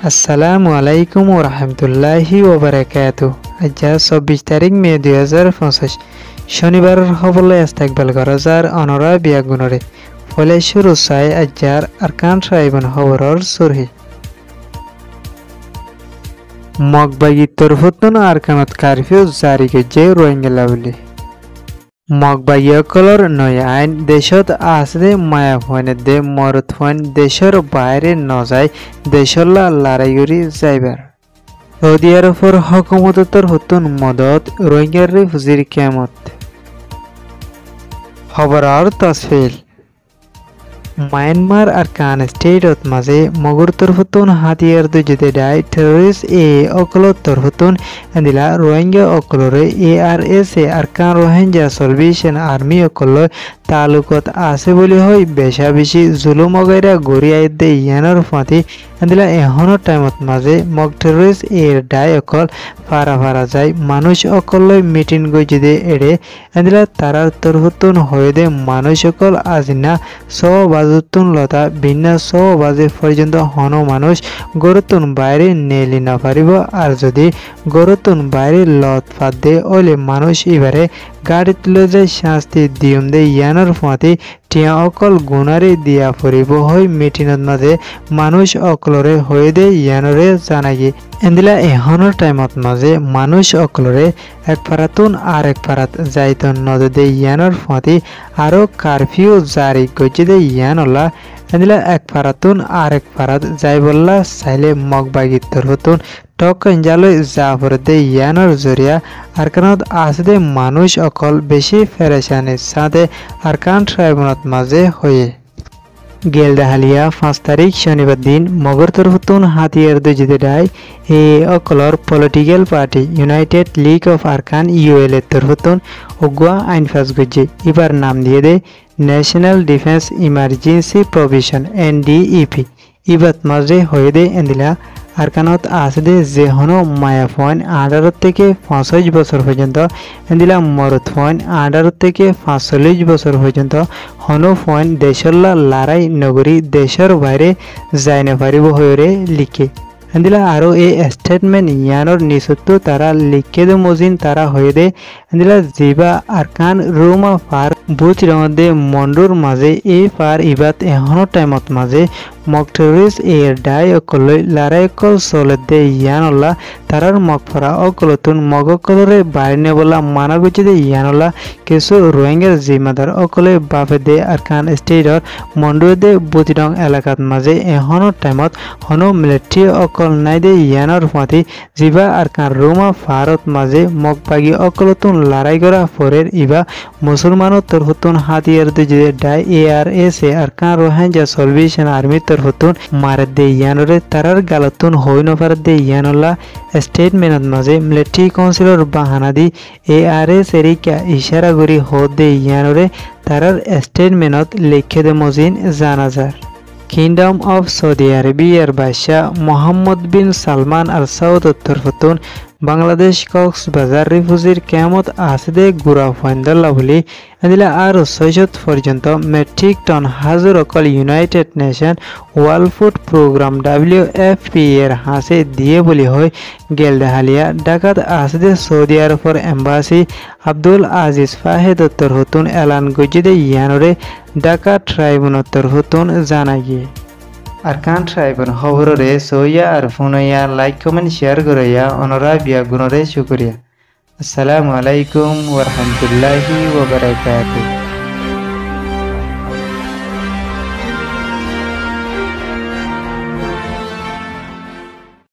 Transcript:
আসসালামু আলাইকুম ওরহামতুল্লাহি ওবারাকাতুহু। আজ 24 তারিখ মে 2025 শনিবার হবলে ইস্তেকবাল করা যার অনরা বিয়াগুনরে ফলে শুরু চাই আজার আরকান সাইবন হবরর সুরহি মগবাগি তরফতন আরকানত কারফিউ জারি গজে রোহিঙ্গা লাভলি মগবাগিয়কলর নয় আইন দেশত আসদে মায়া ফোনে দে মরত ফোন দেশের বাইরে নজায় দেশল্লা লড়াইগরি যাইবার সৌদি আরবের হকুমতর হতুন মদত রোহিঙ্গার রিফুজির কিয়ামত খবরার তসফিল মায়ানমার আরকান স্টেটত মাঝে মগর তরফতুন হাতিয়ার দুজুদে ডাই টেররিস্ট অকল তরফতুন এন্দিলা রোহিঙ্গা অকলরে ARS আরকান রোহিঙ্গা সলভেশন আর্মি অকল তালুকত আছে বলি হয় বেশা বেশি জুলুম অগাইরা গড়িয়াই দে ইয়ানোর ফাঁতি এন্দিলা এহনৰ টাইমত মাঝে মগ টেররিস্ট ডাই অকল ফারা যায় মানুষ অকল মিটিং গই যদি এড়ে এন্দিলা তারার তরফতুন হয়ে দে মানুষ অকল আজিনা বাজুতুন লতা ভিন্ন 100 বাজে পর্যন্ত হন মানুষ গরতুন বাইরে নেলি না পারিব আর যদি গরতুন বাইরে লত ফাদ দে ওলে মানুষ এবারে গাড়ি তুলে যায় শাস্তি দিয়ম দে ইয়ানোর ফাঁতি টিয়া অকল গুণারে দিয়া ফুরিব হয় মিটিনত মাঝে মানুষ অকলরে হয়ে দে ইয়ানরে জানাগি এন্দিলা এহনৰ টাইমত মাঝে মানুষ অকলরে এক পারাতুন আর এক পারাত যাইতন নদে ইয়ানোর ফাঁতি আরো কারফিউ জারি গজে দে ইয়ানলা এন্দিলা এক পারাতুন আর এক পারাত যাই বললা চাইলে মগবাগির তরফতুন টক ইঞ্জালই জাফর দে ইয়ানোর জরিয়া আরকানত আছে দে মানুষ অকল বেশি ফেরেশানির সাথে আরকান ট্রাইব্যুনাল মাঝে হয়ে গেলদাহালিয়া 5 তারিখ শনিবার দিন মগর তরফতুন হাতিয়ার দুজিদে ডাই অকলর political party United League of Arakan UL এর তরফতুন উগুয়া আইন ফাস গজে এবার নাম দিয়ে দে National Defence Emergency Provision NDEP ইবাত মাঝে হয়ে দে এন্দিলা আরকানত আছে দে যে হনো মায়া ফোন 18 থেকে 45 বছর পর্যন্ত এন্দিলা মরত ফোন 18 থেকে 45 বছর পর্যন্ত হনো ফোন দেশল্লা লড়াই নগরী দেশের বাইরে যাই না পারিব হয়ে লিখে এন্দিলা আরো এই স্টেটমেন্ট ইয়ানোর নিসত্তু তারা লিখে দে মজিন তারা হয়ে দে এন্দিলা জিবা আরকান রোমা ফার বুচ রঙদে মন্ডুর মাঝে এই ফার ইবাত এহনো টাইমত মাঝে মক টেররিস্ট ডাই অকল লড়াই কল চলে দে ইয়ানলা তারার মগফরা অকলতুন মগকলরে বাইরে বলা মানা গুছি দে ইয়ানলা কিছু রোহিঙ্গার জিম্মাদার অকলে বাপে দে আরকান স্টেটর মন্ডুয়ে দে বুচিরং এলাকাত মাঝে এহনো টাইমত হনো মিলিটারি অকল নাই দে ইয়ানোর ফাঁতি জিবা আরকান রোমা ফারত মাঝে মগবাগি অকলতুন লড়াই করা ফরের ইবা মুসলমানের তরফতুন হাতিয়ার দুজে die ARS Arkan Rohingya সলভেশন army তরফতুন মারে দে ইয়ানোরে তারার গালতুন হই নফার দে ইয়ানলা স্টেটমেন্ট মাঝে মিলিটারি কাউন্সিলর বাহানা দি ARS এরিকা ইশারা করি হো দে ইয়ানোরে তারার স্টেটমেন্টত লিখে দে মজিন জানাজার কিংডম অফ সৌদি আরবিয়ার বাদশাহ মোহাম্মদ বিন সালমান আল সাউদ তরফতুন বাংলাদেশ কক্সবাজার রিফুজির কিয়ামত আছে দে গুড়া ফাইন্দাল্লা বলি এদিলা আর 600 পর্যন্ত মেট্রিক টন হাজুর অকল united nation world food programme WFP এর হাসে দিয়ে বলি হয় গেলদাহালিয়া ঢাকাত আছে দে সৌদি আরবের এম্বাসি আব্দুল আজিজ ফাহেদ তরফতুন এলান গজে দে ইয়ানরে ঢাকা ট্রাইব্যুনাল তরফতুন জানাই গিয়ে আরকান ট্রাইব্যুনাল খবরে সইয়া আর ফোনইয়া লাইক কমেন্ট শেয়ার করিয়া অনরা বিয়া গুণরে শুকরিয়া। আসসালামু আলাইকুম ওয়া রাহমাতুল্লাহি ওয়া বারাকাতুহু।